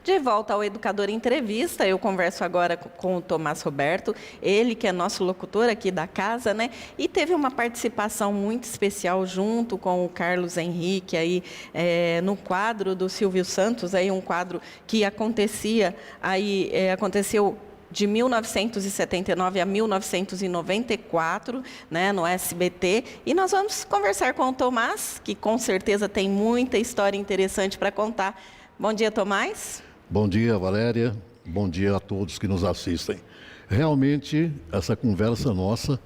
De volta ao Educador Entrevista, eu converso agora com o Tomás Roberto, ele que é nosso locutor aqui da casa, né? E teve uma participação muito especial junto com o Carlos Henrique aí no quadro do Silvio Santos, aí um quadro que aconteceu de 1979 a 1994, né, no SBT. E nós vamos conversar com o Tomás, que com certeza tem muita história interessante para contar. Bom dia, Tomás. Bom dia, Valéria. Bom dia a todos que nos assistem. Realmente, essa conversa nossa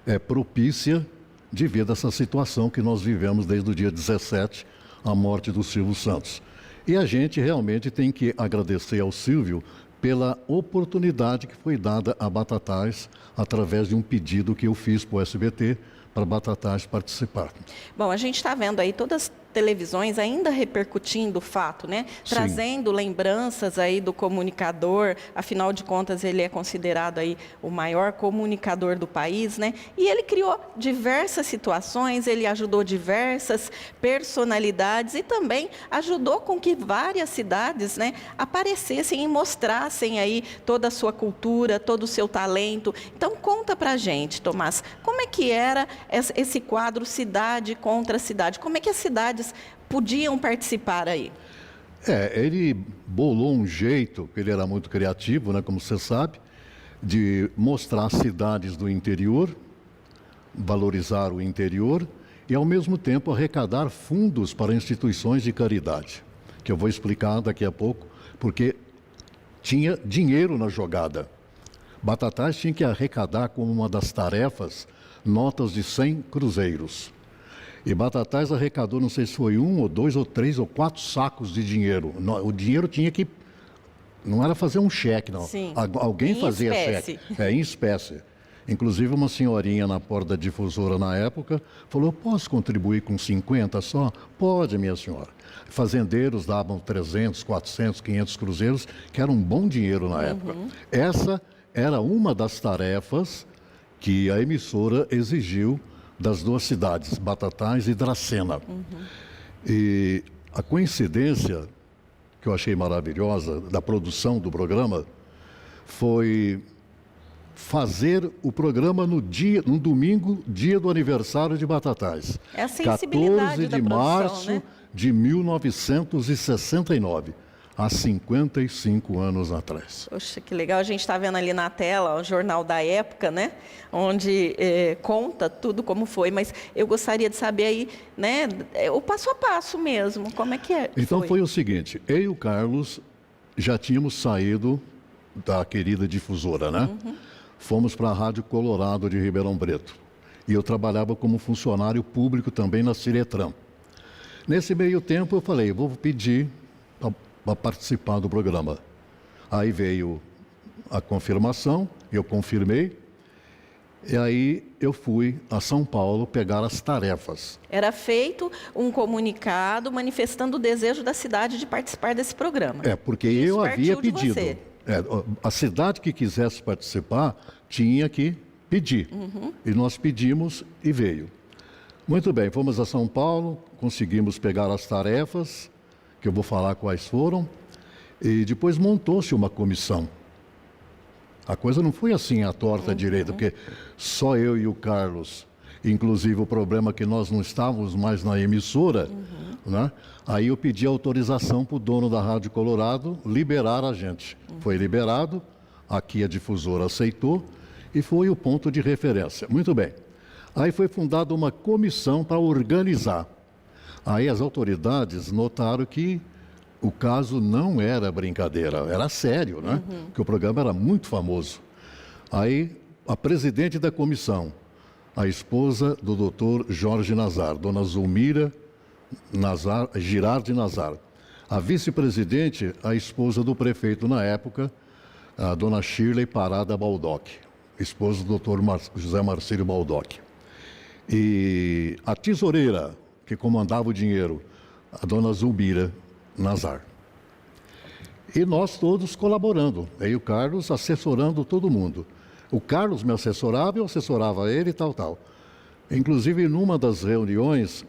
é propícia devido a essa situação que nós vivemos desde o dia 17, a morte do Silvio Santos. E a gente realmente tem que agradecer ao Silvio pela oportunidade que foi dada a Batatais através de um pedido que eu fiz para o SBT para Batatais participar. Bom, a gente está vendo aí todas as televisões ainda repercutindo o fato, né? Sim. Trazendo lembranças aí do comunicador, afinal de contas ele é considerado aí o maior comunicador do país, né? E ele criou diversas situações, ele ajudou diversas personalidades e também ajudou com que várias cidades, né, aparecessem e mostrassem aí toda a sua cultura, todo o seu talento. Então conta pra gente, Tomás, como é que era esse quadro Cidade contra Cidade? Como é que as cidades podiam participar aí? Ele bolou um jeito, ele era muito criativo, né, como você sabe, de mostrar cidades do interior, valorizar o interior e, ao mesmo tempo, arrecadar fundos para instituições de caridade, que eu vou explicar daqui a pouco, porque tinha dinheiro na jogada. Batatais tinha que arrecadar como uma das tarefas notas de 100 cruzeiros. E Batatais arrecadou, não sei se foi 1, ou 2, ou 3, ou 4 sacos de dinheiro. O dinheiro tinha que... Não era fazer um cheque, não. Sim. Alguém fazia espécie. Cheque. Em espécie. Inclusive, uma senhorinha na porta da difusora na época falou, posso contribuir com 50 só? Pode, minha senhora. Fazendeiros davam 300, 400, 500 cruzeiros, que era um bom dinheiro na época. Essa era uma das tarefas que a emissora exigiu das duas cidades, Batatais e Dracena. E a coincidência, que eu achei maravilhosa, da produção do programa, foi fazer o programa no domingo, dia do aniversário de Batatais. É a sensibilidade 14 de da produção, março, né? de 1969. Há 55 anos atrás. Poxa, que legal. A gente está vendo ali na tela o jornal da época, né? Onde conta tudo como foi. Mas eu gostaria de saber aí, né, o passo a passo mesmo. Como é que é? Então foi o seguinte, eu e o Carlos já tínhamos saído da querida difusora, né? Fomos para a Rádio Colorado de Ribeirão Preto. E eu trabalhava como funcionário público também na Ciretran. Nesse meio tempo eu falei, vou pedir para participar do programa. Aí veio a confirmação, eu confirmei, e aí eu fui a São Paulo pegar as tarefas. Era feito um comunicado manifestando o desejo da cidade de participar desse programa. Porque Isso eu havia partiu de pedido. você. A cidade que quisesse participar tinha que pedir. E nós pedimos e veio. Muito bem, fomos a São Paulo, conseguimos pegar as tarefas, que eu vou falar quais foram, e depois montou-se uma comissão. A coisa não foi assim à torta direita, porque só eu e o Carlos, inclusive o problema é que nós não estávamos mais na emissora, né? Aí eu pedi autorização para o dono da Rádio Colorado liberar a gente. Foi liberado, aqui a difusora aceitou e foi o ponto de referência. Muito bem. Aí foi fundada uma comissão para organizar. Aí as autoridades notaram que o caso não era brincadeira, era sério, né? Porque o programa era muito famoso. Aí a presidente da comissão, a esposa do doutor Jorge Nazar, dona Zulmira Girardi Nazar. A vice-presidente, a esposa do prefeito na época, a dona Shirley Parada Baldock, esposa do doutor José Marcílio Baldock. E a tesoureira, que comandava o dinheiro, a dona Zulmira Nazar. E nós todos colaborando, aí o Carlos assessorando todo mundo. O Carlos me assessorava, eu assessorava ele e tal. Inclusive, numa das reuniões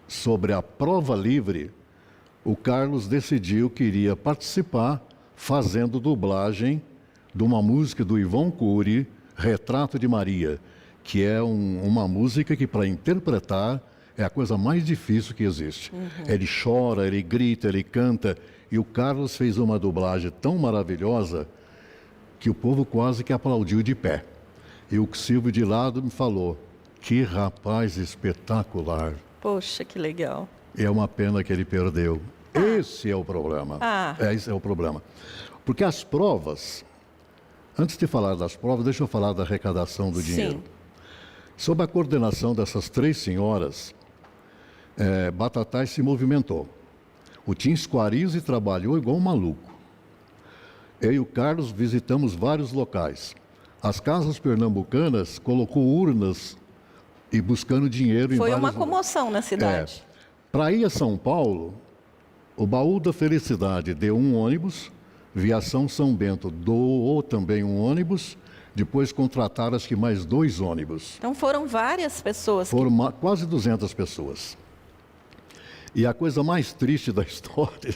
sobre a prova livre, o Carlos decidiu que iria participar fazendo dublagem de uma música do Ivon Cury, Retrato de Maria, que é uma música que, para interpretar, é a coisa mais difícil que existe. Ele chora, ele grita, ele canta, e o Carlos fez uma dublagem tão maravilhosa que o povo quase que aplaudiu de pé. E o Silvio de lado me falou, que rapaz espetacular. Poxa, que legal. É uma pena que ele perdeu. Esse é o problema. Esse é o problema. Porque as provas, antes de falar das provas, deixa eu falar da arrecadação do dinheiro. Sob a coordenação dessas 3 senhoras, Batatais se movimentou. O Tim Squarize trabalhou igual um maluco. Eu e o Carlos visitamos vários locais. As casas pernambucanas colocou urnas e buscando dinheiro em vários lugares. Foi uma comoção na cidade. Para ir a São Paulo, o Baú da Felicidade deu um ônibus, Viação São Bento doou também um ônibus, depois contrataram acho que mais 2 ônibus. Então foram várias pessoas. Foram quase 200 pessoas. E a coisa mais triste da história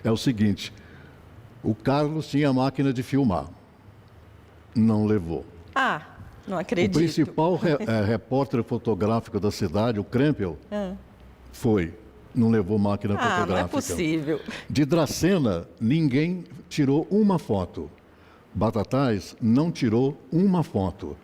é o seguinte, o Carlos tinha máquina de filmar, não levou. Não acredito. O principal repórter fotográfico da cidade, o Krempel, não levou máquina fotográfica. Não é possível. De Dracena, ninguém tirou uma foto. Batatais não tirou uma foto.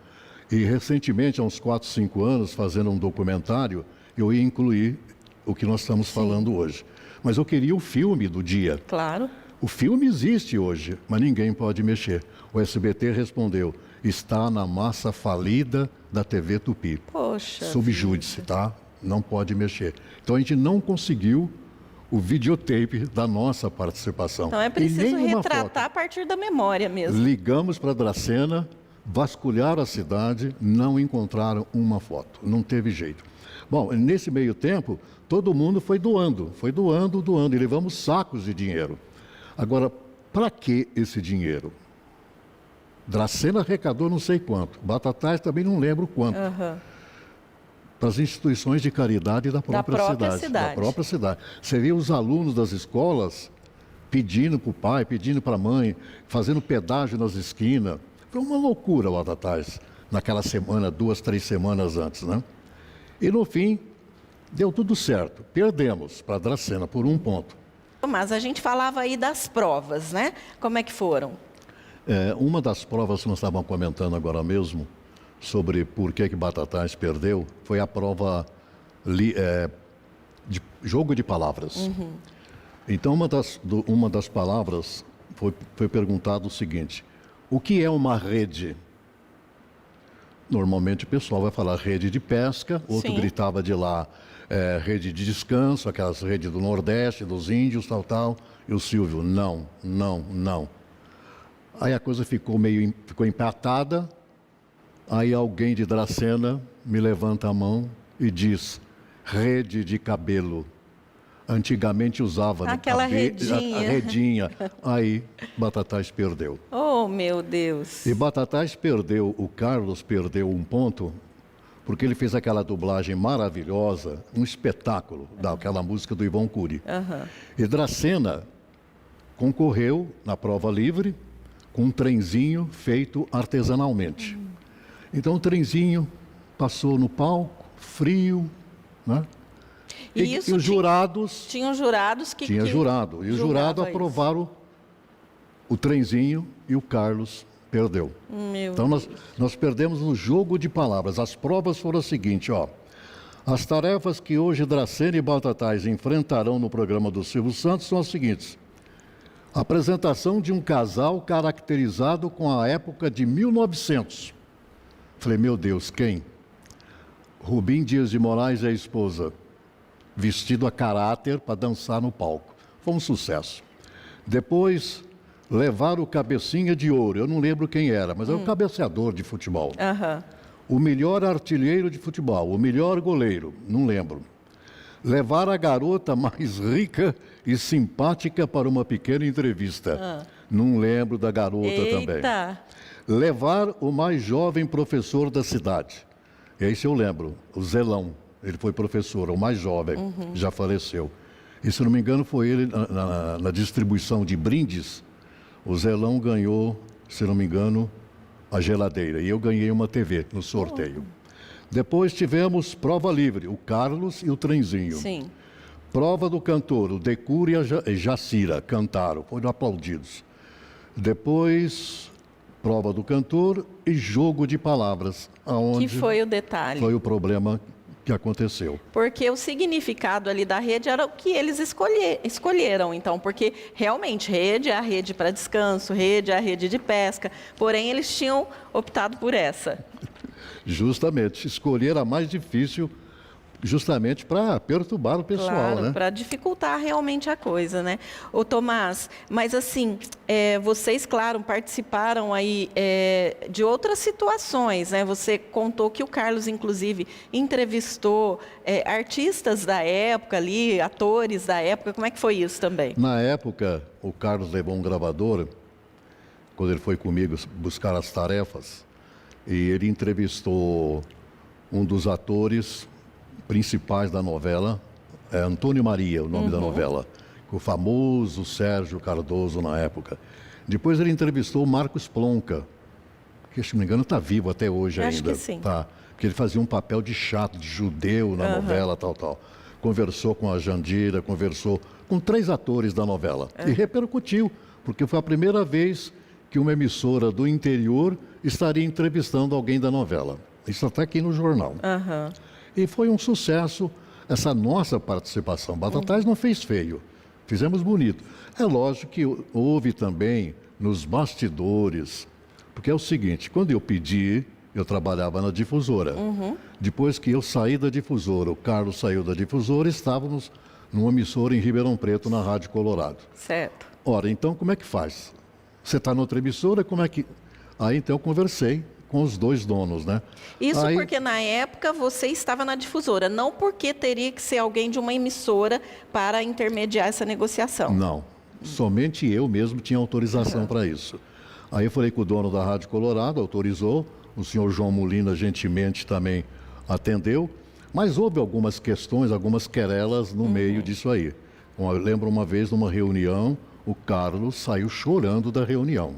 E recentemente, há uns 4, 5 anos, fazendo um documentário, eu ia incluir o que nós estamos falando hoje. Mas eu queria o filme do dia. Claro. O filme existe hoje, mas ninguém pode mexer. O SBT respondeu, está na massa falida da TV Tupi. Poxa. Sob júdice, tá? Não pode mexer. Então a gente não conseguiu o videotape da nossa participação. Então é preciso retratar a partir da memória mesmo. Ligamos para Dracena, vasculharam a cidade, não encontraram uma foto. Não teve jeito. Bom, nesse meio tempo, todo mundo foi doando, e levamos sacos de dinheiro. Agora, para que esse dinheiro? Dracena arrecadou não sei quanto. Batatais também não lembro quanto. Para as instituições de caridade da própria cidade. Você vê os alunos das escolas pedindo para o pai, pedindo para a mãe, fazendo pedágio nas esquinas. Foi uma loucura o Batatais, naquela semana, 2, 3 semanas antes, né? E no fim, deu tudo certo. Perdemos para Dracena por 1 ponto. Mas a gente falava aí das provas, né? Como é que foram? Uma das provas que nós estávamos comentando agora mesmo, sobre por que Batatais perdeu, foi a prova de jogo de palavras. Então, uma das palavras foi perguntado o seguinte, o que é uma rede? Normalmente o pessoal vai falar rede de pesca, outro gritava de lá, rede de descanso, aquelas redes do Nordeste, dos índios, tal, e o Silvio, não. Aí a coisa ficou empatada, aí alguém de Dracena me levanta a mão e diz, rede de cabelo. Antigamente usava aquela redinha. A redinha. Aí Batatais perdeu. Oh, meu Deus. E Batatais perdeu, o Carlos perdeu 1 ponto, porque ele fez aquela dublagem maravilhosa, um espetáculo daquela música do Ivon Cury. E Dracena concorreu na prova livre com um trenzinho feito artesanalmente. Então o trenzinho passou no palco, frio, né? E os jurados... Tinham jurados que... Tinha jurado. E os jurados aprovaram o trenzinho e o Carlos perdeu. Então nós perdemos no jogo de palavras. As provas foram as seguintes, ó. As tarefas que hoje Dracena e Batatais enfrentarão no programa do Silvio Santos são as seguintes. Apresentação de um casal caracterizado com a época de 1900. Falei, meu Deus, quem? Rubim Dias de Moraes e a esposa, vestido a caráter para dançar no palco. Foi um sucesso. Depois, levaram o Cabecinha de Ouro. Eu não lembro quem era, mas era o cabeceador de futebol. O melhor artilheiro de futebol, o melhor goleiro, não lembro. Levar a garota mais rica e simpática para uma pequena entrevista. Não lembro da garota também. Levar o mais jovem professor da cidade. Esse eu lembro, o Zelão. Ele foi professor, o mais jovem, já faleceu. E se não me engano foi ele, na distribuição de brindes, o Zelão ganhou, se não me engano, a geladeira. E eu ganhei uma TV no sorteio. Depois tivemos prova livre, o Carlos e o Trenzinho. Sim. Prova do cantor, o Decure e a Jacira cantaram, foram aplaudidos. Depois, prova do cantor e jogo de palavras. Aonde Que foi o detalhe. foi o problema que aconteceu. Porque o significado ali da rede era o que eles escolheram, então, porque realmente rede é a rede para descanso, rede é a rede de pesca, porém eles tinham optado por essa. Justamente, escolher a mais difícil, justamente para perturbar o pessoal, Claro, né? para dificultar realmente a coisa, né? Ô Tomás, mas assim, vocês, claro, participaram aí de outras situações, né? Você contou que o Carlos, inclusive, entrevistou artistas da época ali, atores da época, como é que foi isso também? Na época, o Carlos levou um gravador, quando ele foi comigo buscar as tarefas, e ele entrevistou um dos atores principais da novela, Antônio Maria, o nome da novela, o famoso Sérgio Cardoso na época. Depois ele entrevistou o Marcos Plonka, que, se não me engano, está vivo até hoje Acho ainda. que sim. Tá, porque ele fazia um papel de chato, de judeu na novela, tal. Conversou com a Jandira, conversou com 3 atores da novela. E repercutiu, porque foi a primeira vez que uma emissora do interior estaria entrevistando alguém da novela. Isso até aqui no jornal. E foi um sucesso essa nossa participação. Batatais não fez feio, fizemos bonito. É lógico que houve também nos bastidores, porque é o seguinte, quando eu pedi, eu trabalhava na difusora. Depois que eu saí da difusora, o Carlos saiu da difusora, estávamos numa emissora em Ribeirão Preto, na Rádio Colorado. Certo. Ora, então como é que faz? Você está na outra emissora, como é que... Aí então eu conversei com os 2 donos, né? Isso Aí, porque na época você estava na difusora, não porque teria que ser alguém de uma emissora para intermediar essa negociação. não, somente eu mesmo tinha autorização para isso. Aí eu falei com o dono da Rádio Colorado, autorizou, o senhor João Molina gentilmente também atendeu, mas houve algumas questões, algumas querelas no meio disso aí. Eu lembro uma vez numa reunião, o Carlos saiu chorando da reunião.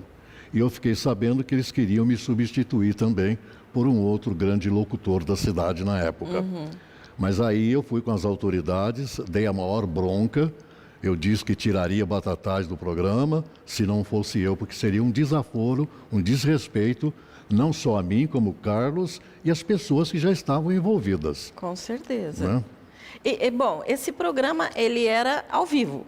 E eu fiquei sabendo que eles queriam me substituir também por um outro grande locutor da cidade na época. Mas aí eu fui com as autoridades, dei a maior bronca, eu disse que tiraria Batatais do programa, se não fosse eu, porque seria um desaforo, um desrespeito, não só a mim, como o Carlos e as pessoas que já estavam envolvidas. Com certeza. Né? Bom, esse programa, ele era ao vivo.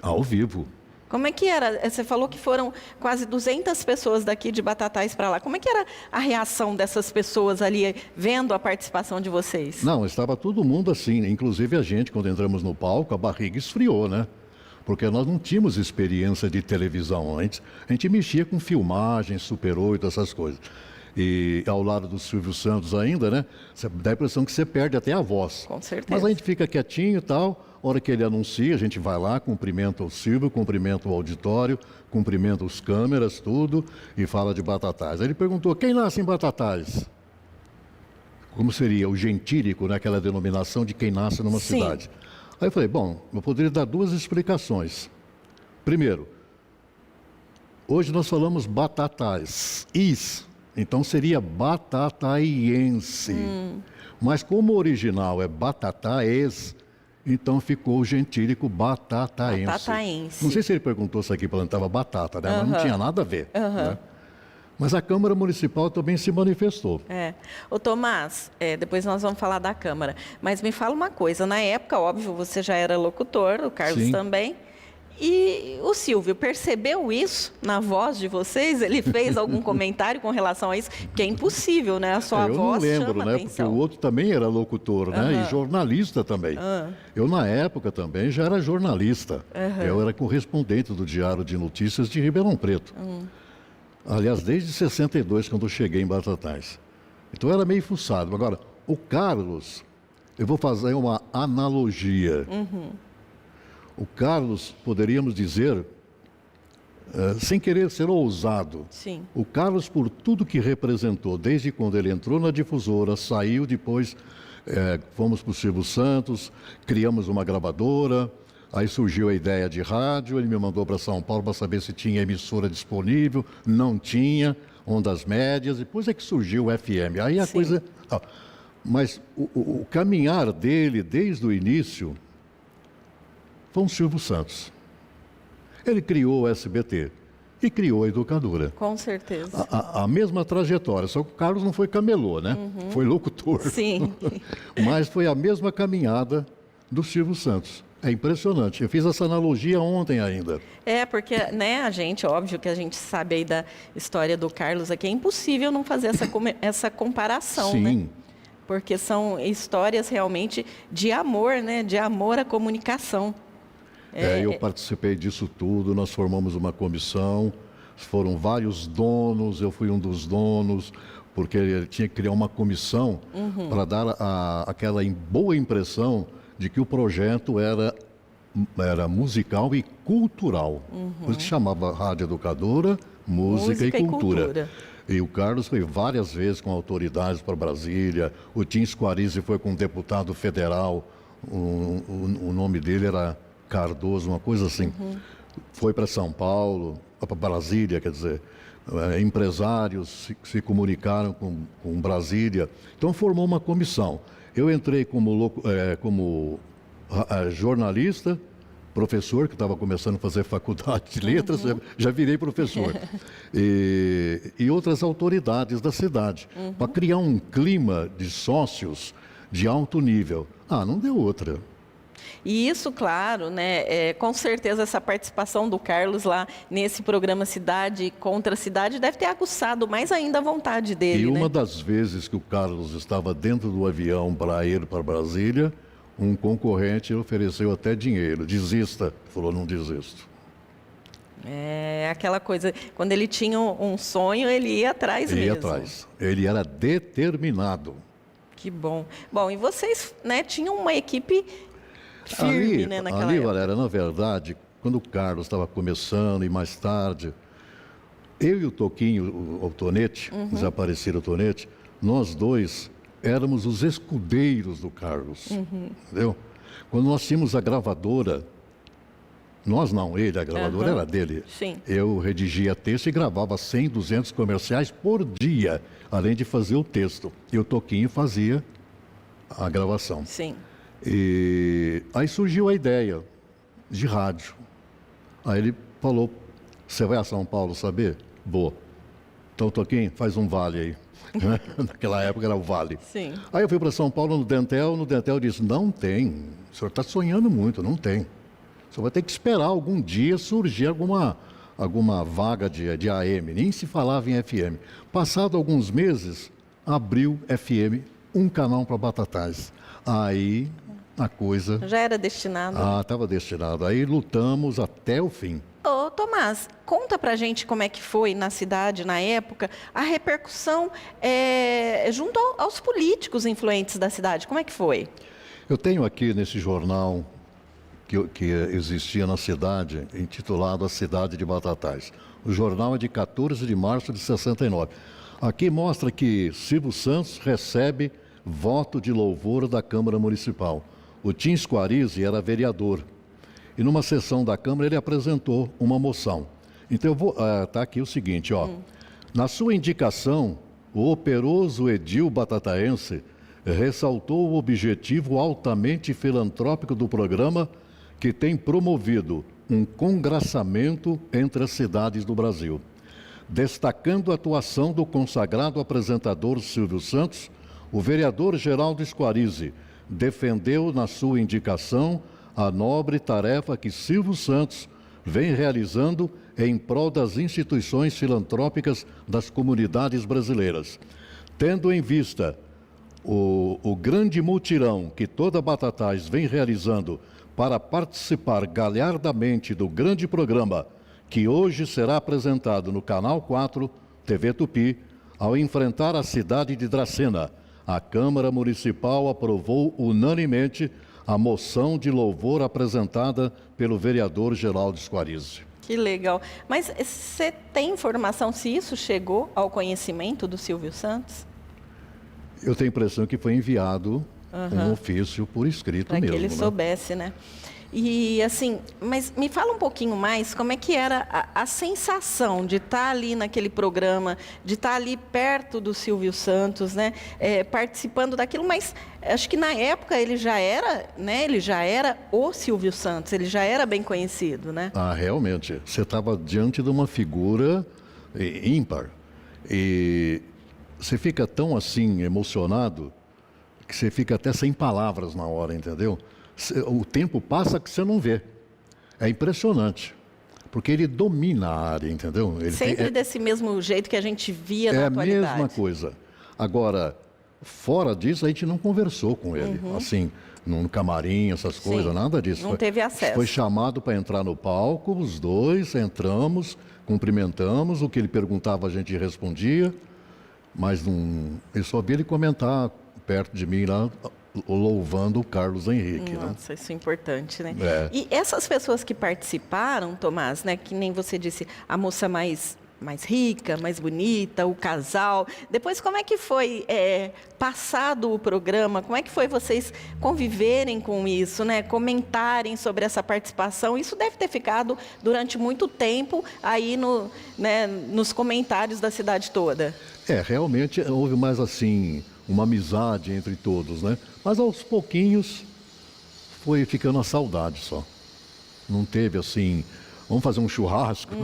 Ao vivo. Como é que era? Você falou que foram quase 200 pessoas daqui de Batatais para lá. Como é que era a reação dessas pessoas ali, vendo a participação de vocês? Não, estava todo mundo assim, inclusive a gente, quando entramos no palco, a barriga esfriou, né? Porque nós não tínhamos experiência de televisão antes. A gente mexia com filmagens, Super 8, essas coisas. E ao lado do Silvio Santos ainda, né? Dá a impressão que você perde até a voz. Com certeza. Mas a gente fica quietinho e tal. A hora que ele anuncia, a gente vai lá, cumprimenta o Silvio, cumprimenta o auditório, cumprimenta os câmeras, tudo, e fala de Batatais. Aí ele perguntou, quem nasce em Batatais? Como seria o gentílico, né? Aquela denominação de quem nasce numa Sim. cidade. Aí eu falei, bom, eu poderia dar 2 explicações. Primeiro, hoje nós falamos Batatais, então seria batataiense. Mas como o original é Batatais, então ficou o gentílico batataense. Batataense. Não sei se ele perguntou se aqui plantava batata, né? Mas não tinha nada a ver. Né? Mas a Câmara Municipal também se manifestou. Ô Tomás, depois nós vamos falar da Câmara, mas me fala uma coisa, na época, óbvio, você já era locutor, o Carlos Sim. também, e o Silvio percebeu isso na voz de vocês? Ele fez algum comentário com relação a isso? Porque é impossível, né? A sua Eu não voz lembro, chama né? Porque atenção. o outro também era locutor, né? E jornalista também. Eu, na época, também já era jornalista. Eu era correspondente do Diário de Notícias de Ribeirão Preto. Aliás, desde 62, quando eu cheguei em Batatais. Então, eu era meio fuçado. Agora, o Carlos, eu vou fazer uma analogia. O Carlos, poderíamos dizer, sem querer ser ousado, Sim. o Carlos, por tudo que representou, desde quando ele entrou na difusora, saiu depois, fomos para o Silvio Santos, criamos uma gravadora, Aí surgiu a ideia de rádio, ele me mandou para São Paulo para saber se tinha emissora disponível, não tinha, ondas médias, depois é que surgiu o FM. Aí a Sim. coisa... Mas o caminhar dele, desde o início, foi o Silvio Santos. Ele criou o SBT e criou a Educadora. Com certeza. A mesma trajetória, só que o Carlos não foi camelô, né? Foi locutor. Sim. Mas foi a mesma caminhada do Silvio Santos. É impressionante. Eu fiz essa analogia ontem ainda. Porque, né, óbvio que a gente sabe aí da história do Carlos aqui, é impossível não fazer essa comparação, Sim. né? Porque são histórias realmente de amor, né? De amor à comunicação. Eu participei disso tudo, nós formamos uma comissão, foram vários donos, eu fui um dos donos, porque ele tinha que criar uma comissão para dar aquela boa impressão de que o projeto era musical e cultural. Por isso que chamava Rádio Educadora, Música e Cultura. E o Carlos foi várias vezes com autoridades para Brasília, o Tim Squarize foi com um deputado federal, o nome dele era Cardoso, uma coisa assim. Foi para São Paulo, para Brasília, quer dizer, empresários se comunicaram com Brasília. Então formou uma comissão. Eu entrei como jornalista, professor, que estava começando a fazer faculdade de letras, já virei professor. E outras autoridades da cidade, para criar um clima de sócios de alto nível. Não deu outra. E isso, claro, né, com certeza essa participação do Carlos lá nesse programa Cidade contra Cidade deve ter aguçado mais ainda a vontade dele, E uma né? das vezes que o Carlos estava dentro do avião para ir para Brasília, um concorrente ofereceu até dinheiro. Desista. Falou, não desisto. É aquela coisa, quando ele tinha um sonho, ele ia atrás mesmo. Ia atrás. Ele era determinado. Que bom. Bom, e vocês, né, tinham uma equipe firme, né, naquela época. Valéria, na verdade, quando o Carlos estava começando e mais tarde, eu e o Toquinho, o Tonete, desaparecido Tonete, nós dois éramos os escudeiros do Carlos, entendeu? Quando nós tínhamos a gravadora, nós não, ele, a gravadora era dele. Sim. Eu redigia texto e gravava 100, 200 comerciais por dia, além de fazer o texto. E o Toquinho fazia a gravação. Sim. E aí surgiu a ideia de rádio. Aí ele falou, você vai a São Paulo saber? Vou. Então, Toquinho, faz um vale aí. Naquela época era o vale. Sim. Aí eu fui para São Paulo no Dentel disse, não tem, o senhor está sonhando muito, não tem. O senhor vai ter que esperar algum dia surgir alguma vaga de AM, nem se falava em FM. Passado alguns meses, abriu FM, um canal para Batatais. Aí a coisa... Já era destinado. Estava destinado. Aí lutamos até o fim. Ô, Tomás, conta pra gente como é que foi na cidade, na época, a repercussão junto aos políticos influentes da cidade. Como é que foi? Eu tenho aqui nesse jornal que existia na cidade, intitulado A Cidade de Batatais. O jornal é de 14 de março de 69. Aqui mostra que Silvio Santos recebe voto de louvor da Câmara Municipal. O Tim Squarize era vereador. E numa sessão da Câmara ele apresentou uma moção. Então eu vou... Está aqui o seguinte, ó. Na sua indicação, o operoso edil batataense ressaltou o objetivo altamente filantrópico do programa que tem promovido um congraçamento entre as cidades do Brasil. Destacando a atuação do consagrado apresentador Silvio Santos, o vereador Geraldo Squarize defendeu na sua indicação a nobre tarefa que Silvio Santos vem realizando em prol das instituições filantrópicas das comunidades brasileiras. Tendo em vista o grande mutirão que toda Batatais vem realizando para participar galhardamente do grande programa que hoje será apresentado no Canal 4, TV Tupi, ao enfrentar a cidade de Dracena, a Câmara Municipal aprovou unanimemente a moção de louvor apresentada pelo vereador Geraldo Squarize. Que legal. Mas você tem informação se isso chegou ao conhecimento do Silvio Santos? Eu tenho a impressão que foi enviado um ofício por escrito para mesmo. que ele soubesse, né? E assim, mas me fala um pouquinho mais como é que era a sensação de estar ali naquele programa, de estar ali perto do Silvio Santos, né? Participando daquilo, mas acho que na época ele já era, né? Ele já era o Silvio Santos, ele já era bem conhecido, né? Ah, realmente. Você estava diante de uma figura ímpar. E você fica tão assim emocionado que você fica até sem palavras na hora, entendeu? O tempo passa que você não vê. É impressionante. Porque ele domina a área, entendeu? Ele Sempre desse mesmo jeito que a gente via na atualidade. É a mesma coisa. Agora, fora disso, a gente não conversou com ele. Assim, no camarim, essas coisas, nada disso. Não teve acesso. Foi chamado para entrar no palco, os dois, entramos, cumprimentamos, o que ele perguntava a gente respondia, mas não, eu só vi ele comentar perto de mim lá, louvando o Carlos Henrique. Nossa, isso é importante, né? É. E essas pessoas que participaram, Tomás, né, que nem você disse, a moça mais rica, mais bonita, o casal. Depois, como é que foi passado o programa? Como é que foi vocês conviverem com isso, né? Comentarem sobre essa participação? Isso deve ter ficado durante muito tempo aí nos comentários da cidade toda. Realmente houve mais assim, uma amizade entre todos, né? Mas aos pouquinhos foi ficando a saudade só. Não teve assim, vamos fazer um churrasco,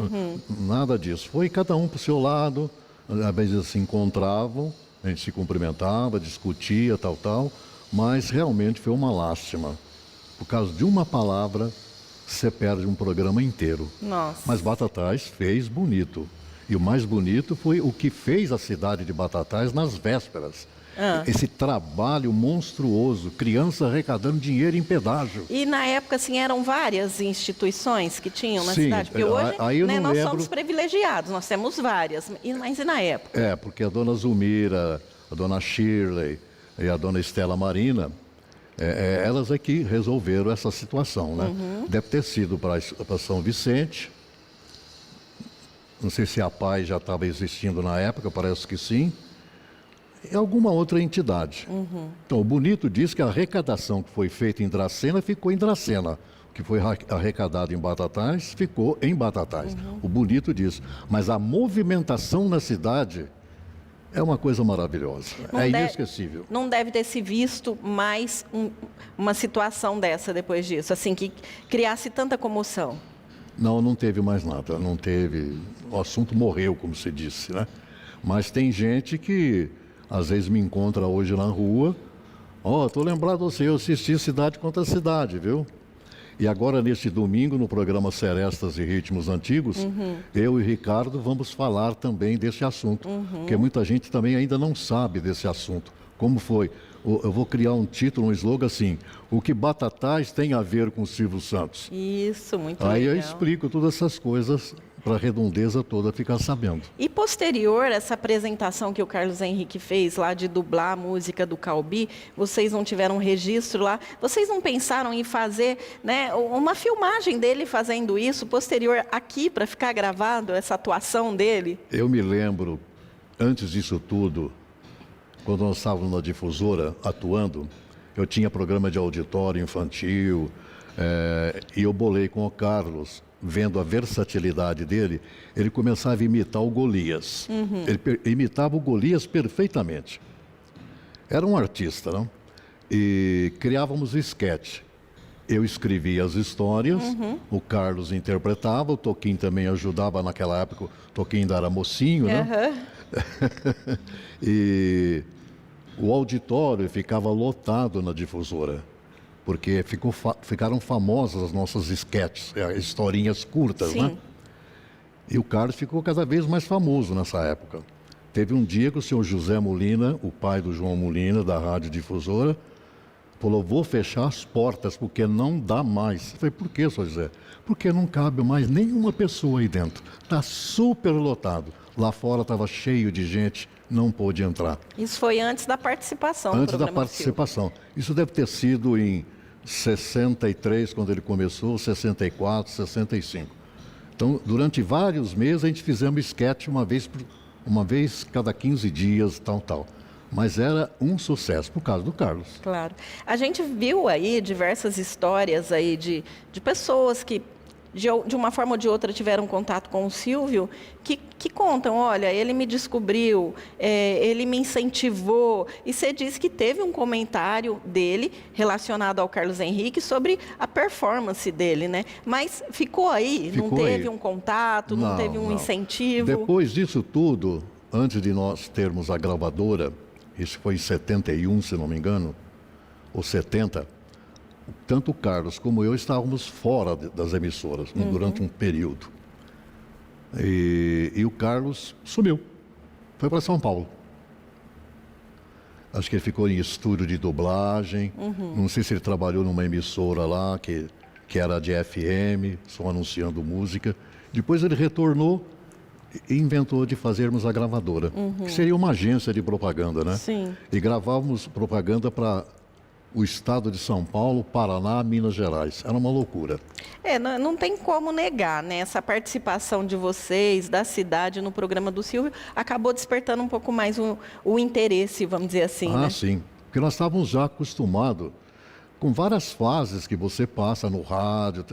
nada disso. Foi cada um para o seu lado, às vezes se encontravam, a gente se cumprimentava, discutia, tal, mas realmente foi uma lástima. Por causa de uma palavra, você perde um programa inteiro. Nossa. Mas Batatais fez bonito. E o mais bonito foi o que fez a cidade de Batatais nas vésperas. Esse trabalho monstruoso, criança arrecadando dinheiro em pedágio. E na época, assim, eram várias instituições que tinham na Sim, cidade? Porque hoje, aí eu não nós lembro... somos privilegiados, nós temos várias. Mas e na época? Porque a dona Zulmira, a dona Shirley e a dona Estela Marina, elas é que resolveram essa situação, né? Deve ter sido para São Vicente. Não sei se a PAI já estava existindo na época, parece que sim. E alguma outra entidade. Então, o bonito diz que a arrecadação que foi feita em Dracena ficou em Dracena. O que foi arrecadado em Batatais ficou em Batatais. O bonito diz. Mas a movimentação na cidade é uma coisa maravilhosa. Inesquecível. Não deve ter se visto mais uma situação dessa depois disso, assim, que criasse tanta comoção. Não teve mais nada. Não teve. O assunto morreu, como se disse, né? Mas tem gente que às vezes me encontra hoje na rua. Estou lembrado de você, eu assisti Cidade contra Cidade, viu? E agora, neste domingo, no programa Serestas e Ritmos Antigos, eu e Ricardo vamos falar também desse assunto. Porque muita gente também ainda não sabe desse assunto. Como foi? Eu vou criar um título, um slogan assim: o que Batatais tem a ver com o Silvio Santos? Isso, muito Aí legal. eu explico todas essas coisas para a redondeza toda ficar sabendo. E posterior, essa apresentação que o Carlos Henrique fez lá de dublar a música do Calbi, vocês não tiveram registro lá? Vocês não pensaram em fazer, né, uma filmagem dele fazendo isso, posterior aqui, para ficar gravado essa atuação dele? Eu me lembro, antes disso tudo, quando nós estávamos na difusora atuando, eu tinha programa de auditório infantil, e eu bolei com o Carlos, vendo a versatilidade dele, ele começava a imitar o Golias. Ele imitava o Golias perfeitamente. Era um artista, não? E criávamos esquete. Eu escrevia as histórias, o Carlos interpretava, o Toquinho também ajudava naquela época, o Toquinho ainda era mocinho, né? E o auditório ficava lotado na difusora, porque ficaram famosas as nossas esquetes, historinhas curtas, né? E o Carlos ficou cada vez mais famoso nessa época. Teve um dia que o senhor José Molina, o pai do João Molina, da Rádio Difusora, falou: vou fechar as portas, porque não dá mais. Eu falei: por que, senhor José? Porque não cabe mais nenhuma pessoa aí dentro. Está super lotado. Lá fora estava cheio de gente, não pôde entrar. Isso foi antes da participação. Antes da participação. Isso deve ter sido em 63, quando ele começou, 64, 65. Então, durante vários meses, a gente fizemos esquete uma vez cada 15 dias, tal. Mas era um sucesso por causa do Carlos. Claro. A gente viu aí diversas histórias aí de pessoas que, de uma forma ou de outra, tiveram contato com o Silvio, que contam, olha, ele me descobriu, ele me incentivou. E você disse que teve um comentário dele relacionado ao Carlos Henrique sobre a performance dele, né? Mas ficou aí, não teve um contato, não teve um incentivo? Depois disso tudo, antes de nós termos a gravadora, isso foi em 71, se não me engano, ou 70, tanto o Carlos como eu estávamos fora das emissoras durante um período. E o Carlos sumiu, foi para São Paulo. Acho que ele ficou em estúdio de dublagem, não sei se ele trabalhou numa emissora lá, que era de FM, só anunciando música. Depois ele retornou e inventou de fazermos a gravadora, que seria uma agência de propaganda, né? Sim. E gravávamos propaganda para o estado de São Paulo, Paraná, Minas Gerais. Era uma loucura. Não tem como negar, né? Essa participação de vocês, da cidade, no programa do Silvio, acabou despertando um pouco mais o interesse, vamos dizer assim, né? Sim. Porque nós estávamos já acostumados com várias fases que você passa no rádio,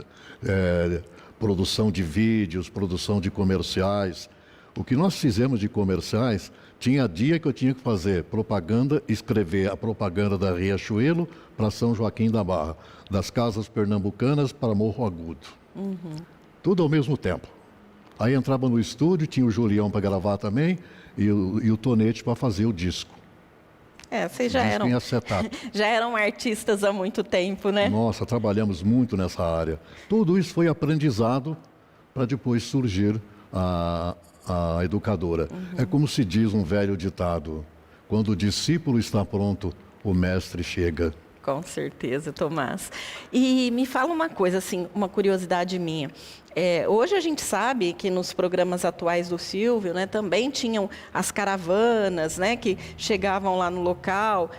produção de vídeos, produção de comerciais. O que nós fizemos de comerciais, tinha dia que eu tinha que fazer propaganda, escrever a propaganda da Riachuelo para São Joaquim da Barra, das Casas Pernambucanas para Morro Agudo. Tudo ao mesmo tempo. Aí entrava no estúdio, tinha o Julião para gravar também e o Tonete para fazer o disco. Vocês já eram artistas há muito tempo, né? Nossa, trabalhamos muito nessa área. Tudo isso foi aprendizado para depois surgir a educadora. É como se diz um velho ditado: quando o discípulo está pronto, o mestre chega. Com certeza, Tomás. E me fala uma coisa, assim, uma curiosidade minha. Hoje a gente sabe que nos programas atuais do Silvio, né, também tinham as caravanas, né, que chegavam lá no local.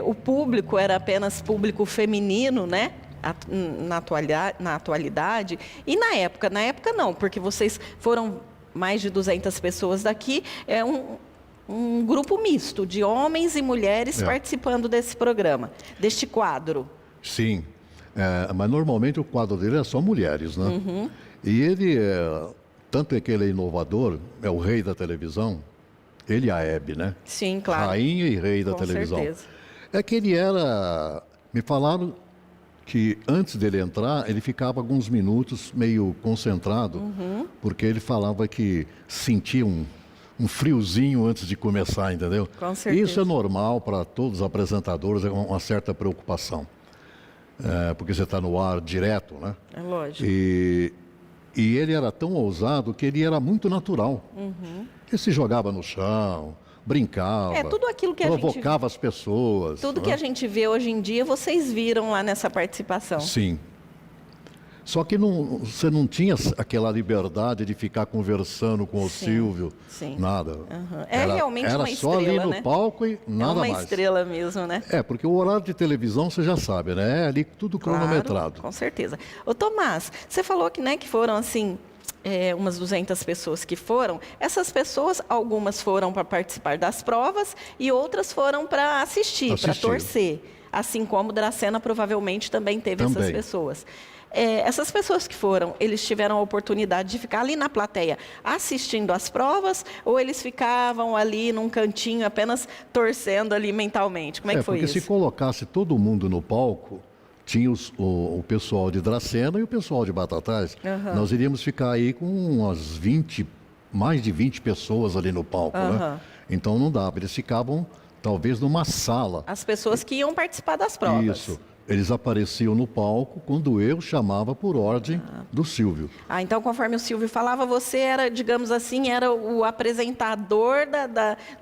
O público era apenas público feminino, né? Na atualidade. E na época não, porque vocês foram mais de 200 pessoas daqui, um grupo misto de homens e mulheres participando desse programa, deste quadro. Sim, mas normalmente o quadro dele é só mulheres, né? E ele, tanto é que ele é inovador, é o rei da televisão, ele e a Hebe, né? Sim, claro. Rainha e rei da televisão. Certeza. É que ele era, me falaram que antes dele entrar, ele ficava alguns minutos meio concentrado, porque ele falava que sentia um friozinho antes de começar, entendeu? Com certeza. Isso é normal para todos os apresentadores, é uma certa preocupação. Porque você está no ar direto, né? É lógico. E ele era tão ousado que ele era muito natural. Ele se jogava no chão, brincava, tudo aquilo que provocava as pessoas. Tudo que a gente vê hoje em dia, vocês viram lá nessa participação. Sim. Só que você não tinha aquela liberdade de ficar conversando com o Silvio, nada. Realmente era uma estrela, só ali no né? palco e nada mais. É uma estrela mesmo, né? Porque o horário de televisão, você já sabe, né? É ali tudo cronometrado. Claro, com certeza. Ô Tomás, você falou que, né, que foram assim, umas 200 pessoas que foram. Essas pessoas, algumas foram para participar das provas e outras foram para assistir, para torcer. Assim como Dracena provavelmente também teve essas pessoas. Essas pessoas que foram, eles tiveram a oportunidade de ficar ali na plateia assistindo às provas, ou eles ficavam ali num cantinho apenas torcendo ali mentalmente? Como é que foi isso? Porque se colocasse todo mundo no palco, tinha o pessoal de Dracena e o pessoal de Batatais, nós iríamos ficar aí com umas mais de 20 pessoas ali no palco, né? Então não dava, eles ficavam talvez numa sala. As pessoas que iam participar das provas. Isso. Eles apareciam no palco quando eu chamava por ordem do Silvio. Então, conforme o Silvio falava, você era, digamos assim, era o apresentador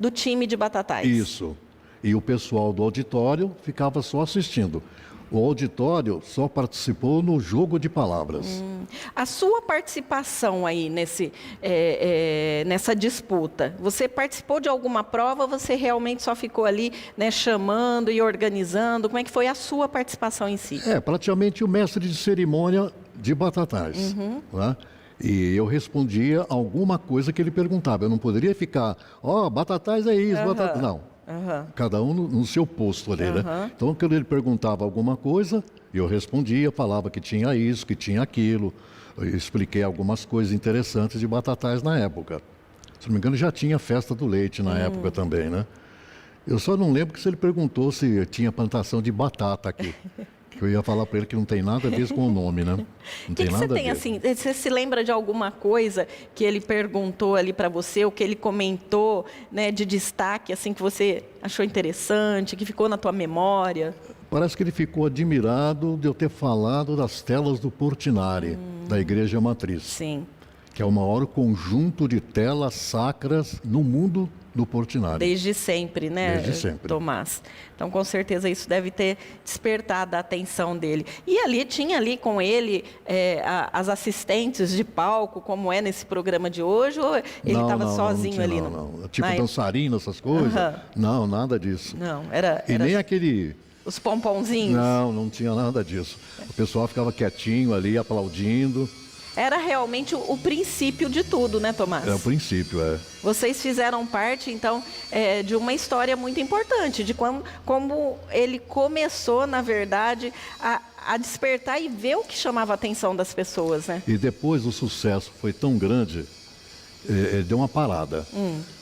do time de Batatais. Isso. E o pessoal do auditório ficava só assistindo. O auditório só participou no jogo de palavras. A sua participação aí nessa disputa, você participou de alguma prova ou você realmente só ficou ali, né, chamando e organizando? Como é que foi a sua participação em si? Praticamente o mestre de cerimônia de Batatais. Né? E eu respondia alguma coisa que ele perguntava. Eu não poderia ficar, Batatais é isso, Batatais... Não. Cada um no seu posto ali, né? Então, quando ele perguntava alguma coisa, eu respondia, falava que tinha isso, que tinha aquilo. Eu expliquei algumas coisas interessantes de Batatais na época. Se não me engano, já tinha festa do leite na época também, né? Eu só não lembro que se ele perguntou se tinha plantação de batata aqui. Que eu ia falar para ele que não tem nada a ver com o nome, né? Não tem nada a ver. Você tem assim, você se lembra de alguma coisa que ele perguntou ali para você, ou que ele comentou, né, de destaque, assim, que você achou interessante, que ficou na tua memória? Parece que ele ficou admirado de eu ter falado das telas do Portinari, da Igreja Matriz. Sim. Que é o maior conjunto de telas sacras no mundo do Portinari. Desde sempre, né, Desde sempre. Tomás? Então, com certeza, isso deve ter despertado a atenção dele. E ali, tinha ali com ele as assistentes de palco, como é nesse programa de hoje, ou ele estava sozinho ali? Não. Tipo dançarina, essas coisas? Não, nada disso. Não, era... E nem aquele... Os pomponzinhos? Não tinha nada disso. O pessoal ficava quietinho ali, aplaudindo. Era realmente o princípio de tudo, né, Tomás? É o princípio, é. Vocês fizeram parte, então, de uma história muito importante, de como ele começou, na verdade, a despertar e ver o que chamava a atenção das pessoas, né? E depois o sucesso foi tão grande, deu uma parada.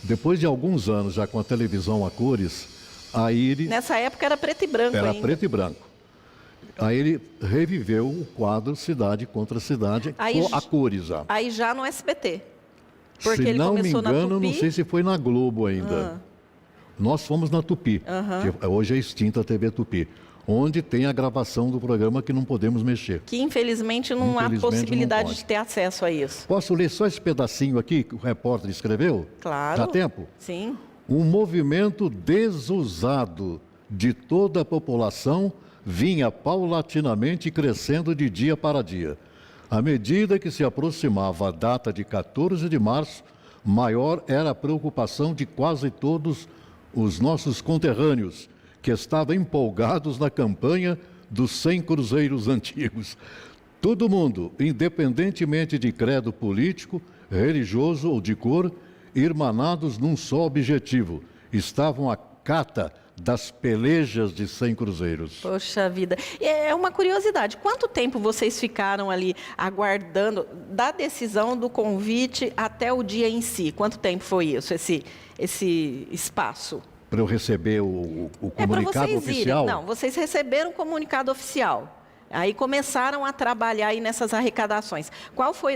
Depois de alguns anos, já com a televisão a cores, aí ele... Nessa época era preto e branco ainda. Era preto e branco. Aí ele reviveu o quadro Cidade contra Cidade, a cores já. Aí já no SBT. Porque se ele não me começou engano, na Tupi. não sei se foi na Globo ainda. Nós fomos na Tupi, que hoje é extinta a TV Tupi, onde tem a gravação do programa que não podemos mexer. Que infelizmente não há possibilidade de ter acesso a isso. Posso ler só esse pedacinho aqui que o repórter escreveu? Claro. Dá tempo? Sim. Um movimento desusado de toda a população vinha paulatinamente crescendo de dia para dia. À medida que se aproximava a data de 14 de março, maior era a preocupação de quase todos os nossos conterrâneos, que estavam empolgados na campanha dos 100 cruzeiros antigos. Todo mundo, independentemente de credo político, religioso ou de cor, irmanados num só objetivo, estavam à cata das pelejas de 100 cruzeiros. Poxa vida. É uma curiosidade. Quanto tempo vocês ficaram ali aguardando da decisão do convite até o dia em si? Quanto tempo foi isso, esse espaço? Para eu receber o comunicado oficial? Não, vocês receberam o comunicado oficial. Aí começaram a trabalhar aí nessas arrecadações.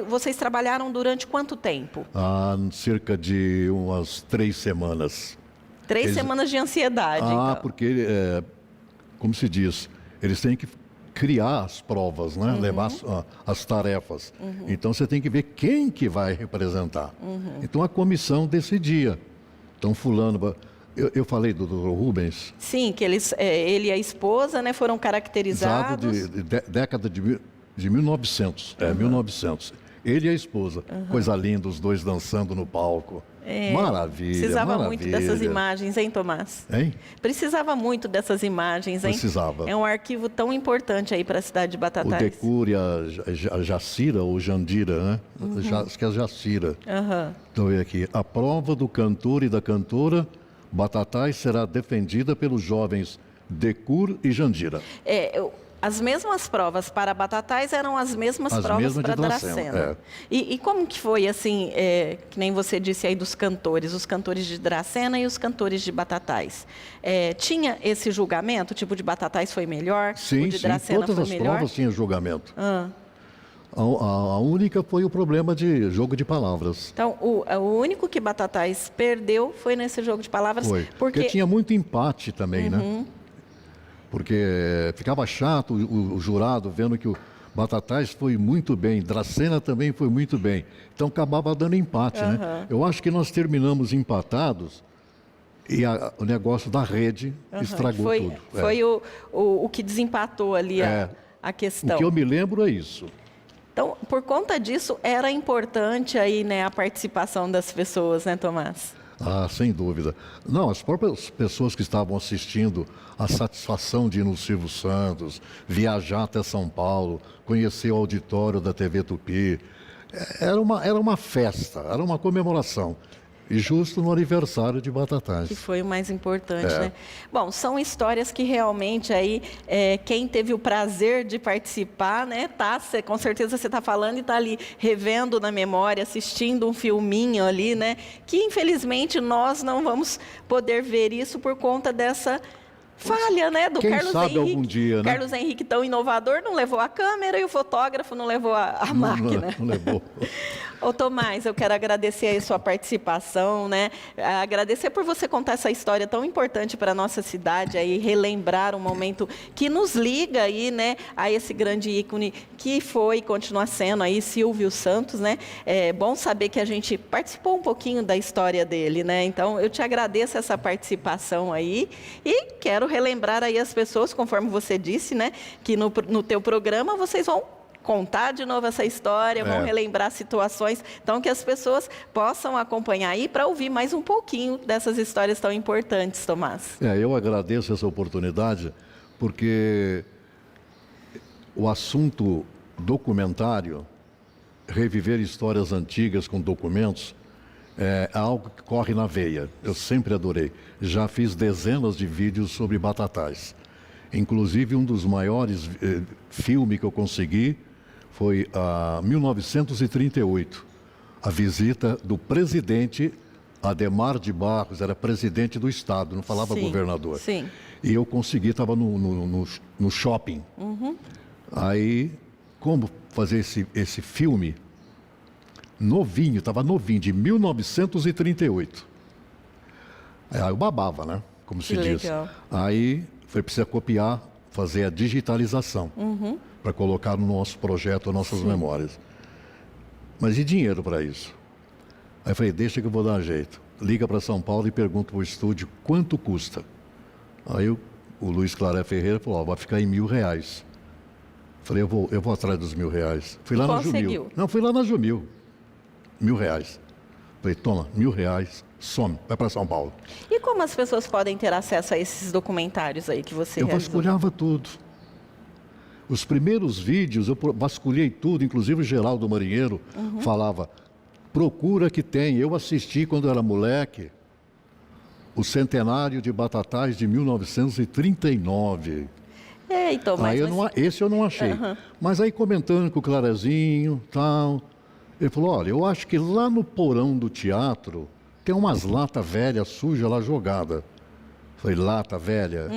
Vocês trabalharam durante quanto tempo? Cerca de umas 3 semanas. 3 semanas de ansiedade, então. Porque, como se diz, eles têm que criar as provas, né? Levar as tarefas. Então, você tem que ver quem que vai representar. Então, a comissão decidia. Então, fulano... Eu falei do Dr. Rubens? Sim, que ele e a esposa, né, foram caracterizados... Década de 1900. 1900. Ele e a esposa. Coisa linda, os dois dançando no palco. Maravilha, Precisava maravilha. muito dessas imagens, hein, Tomás? Hein? Precisava muito dessas imagens, hein? Precisava. É um arquivo tão importante aí para a cidade de Batatais. O Decur e a Jacira, ou Jandira, né? Acho que é a Jacira. Então, aqui. A prova do cantor e da cantora Batatais será defendida pelos jovens Decur e Jandira. As mesmas provas para Batatais eram as mesmas provas para Dracena. E como que foi, assim, que nem você disse aí dos cantores, os cantores de Dracena e os cantores de Batatais? Tinha esse julgamento? Tipo, de Batatais foi melhor? Sim, o de Dracena todas foi as melhor? provas tinham julgamento. A única foi o problema de jogo de palavras. Então, o único que Batatais perdeu foi nesse jogo de palavras. Foi, porque tinha muito empate também, né? Porque ficava chato o jurado vendo que o Batatais foi muito bem, Dracena também foi muito bem. Então acabava dando empate, né? Eu acho que nós terminamos empatados e o negócio da rede estragou tudo. Foi o que desempatou ali a questão. O que eu me lembro é isso. Então, por conta disso, era importante aí, né, a participação das pessoas, né, Tomás? Sem dúvida. Não, as próprias pessoas que estavam assistindo, a satisfação de ir no Silvio Santos, viajar até São Paulo, conhecer o auditório da TV Tupi, era uma festa, era uma comemoração. E justo no aniversário de Batatais. Que foi o mais importante, né? Bom, são histórias que realmente aí, quem teve o prazer de participar, né? Com certeza você está falando e está ali revendo na memória, assistindo um filminho ali, né? Que infelizmente nós não vamos poder ver isso por conta dessa falha, né, do Quem Carlos sabe Henrique. algum dia, né? Carlos Henrique, tão inovador, não levou a câmera e o fotógrafo não levou a máquina. Não levou. Ô Tomás, eu quero agradecer aí a sua participação, né? Agradecer por você contar essa história tão importante para a nossa cidade, aí relembrar um momento que nos liga aí, né, a esse grande ícone que foi e continua sendo aí Silvio Santos, né? É bom saber que a gente participou um pouquinho da história dele, né? Então, eu te agradeço essa participação aí e quero relembrar aí as pessoas, conforme você disse, né, que no teu programa vocês vão contar de novo essa história, vão relembrar situações, então que as pessoas possam acompanhar aí para ouvir mais um pouquinho dessas histórias tão importantes, Tomás. Eu agradeço essa oportunidade, porque o assunto documentário, reviver histórias antigas com documentos, é algo que corre na veia. Eu sempre adorei. Já fiz dezenas de vídeos sobre Batatais. Inclusive, um dos maiores filmes que eu consegui foi em 1938. A visita do presidente Adhemar de Barros, era presidente do Estado, não falava governador. Sim. E eu consegui, estava no shopping. Aí, como fazer esse filme? Novinho, estava novinho, de 1938. Aí eu babava, né? Como se diz. Legal. Aí foi preciso copiar, fazer a digitalização, para colocar no nosso projeto, nossas memórias. Mas e dinheiro para isso? Aí eu falei, deixa que eu vou dar um jeito. Liga para São Paulo e pergunta para o estúdio quanto custa. Aí o Luiz Claré Ferreira falou, vai ficar em R$1.000. Falei, eu vou atrás dos R$1.000. Fui lá na Jumil. Não, fui lá na Jumil. R$1.000. Falei, toma, R$1.000, some, vai para São Paulo. E como as pessoas podem ter acesso a esses documentários aí que você Eu realizou? vasculhava tudo. Os primeiros vídeos, eu vasculhei tudo, inclusive o Geraldo Marinheiro falava, procura que tem. Eu assisti quando era moleque, o centenário de Batatais de 1939. Então, Aí esse eu não achei. Mas aí comentando com o Clarezinho, tal, ele falou, olha, eu acho que lá no porão do teatro tem umas latas velhas, sujas lá jogada. Falei, lata velha?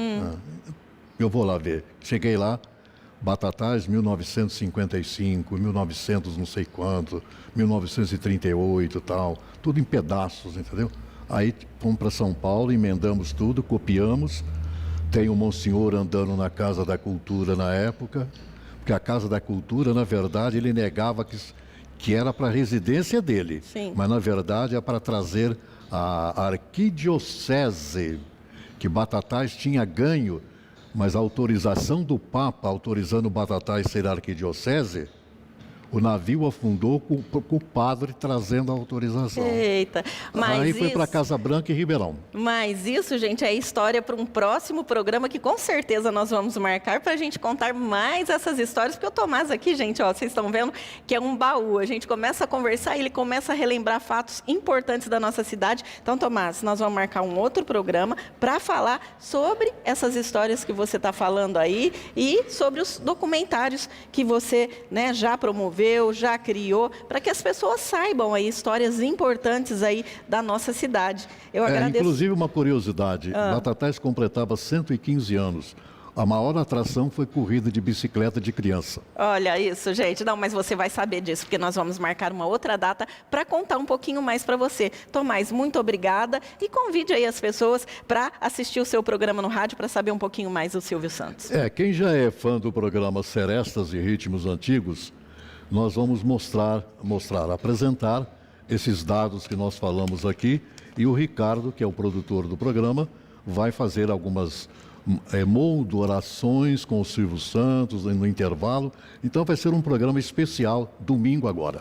Eu vou lá ver. Cheguei lá, Batatais 1955, 1900 não sei quanto, 1938 e tal, tudo em pedaços, entendeu? Aí fomos para São Paulo, emendamos tudo, copiamos. Tem um monsenhor andando na Casa da Cultura na época, porque a Casa da Cultura, na verdade, ele negava que era para a residência dele. Sim. Mas, na verdade, é para trazer a arquidiocese, que Batatais tinha ganho, mas a autorização do Papa, autorizando Batatais ser arquidiocese, o navio afundou com o padre trazendo a autorização. Eita, mas aí foi para Casa Branca e Ribeirão. Mas isso, gente, é história para um próximo programa que com certeza nós vamos marcar para a gente contar mais essas histórias, porque o Tomás aqui, gente, ó, vocês estão vendo que é um baú. A gente começa a conversar e ele começa a relembrar fatos importantes da nossa cidade. Então, Tomás, nós vamos marcar um outro programa para falar sobre essas histórias que você está falando aí e sobre os documentários que você, né, já promoveu, já criou, para que as pessoas saibam aí histórias importantes aí da nossa cidade. Eu agradeço. Inclusive uma curiosidade, Batatais completava 115 anos. A maior atração foi corrida de bicicleta de criança. Olha isso, gente. Não, mas você vai saber disso, porque nós vamos marcar uma outra data para contar um pouquinho mais para você. Tomás, muito obrigada e convide aí as pessoas para assistir o seu programa no rádio para saber um pouquinho mais do Silvio Santos. Quem já é fã do programa Serestas e Ritmos Antigos, nós vamos apresentar esses dados que nós falamos aqui, e o Ricardo, que é o produtor do programa, vai fazer algumas moldurações com o Silvio Santos no intervalo. Então vai ser um programa especial domingo agora.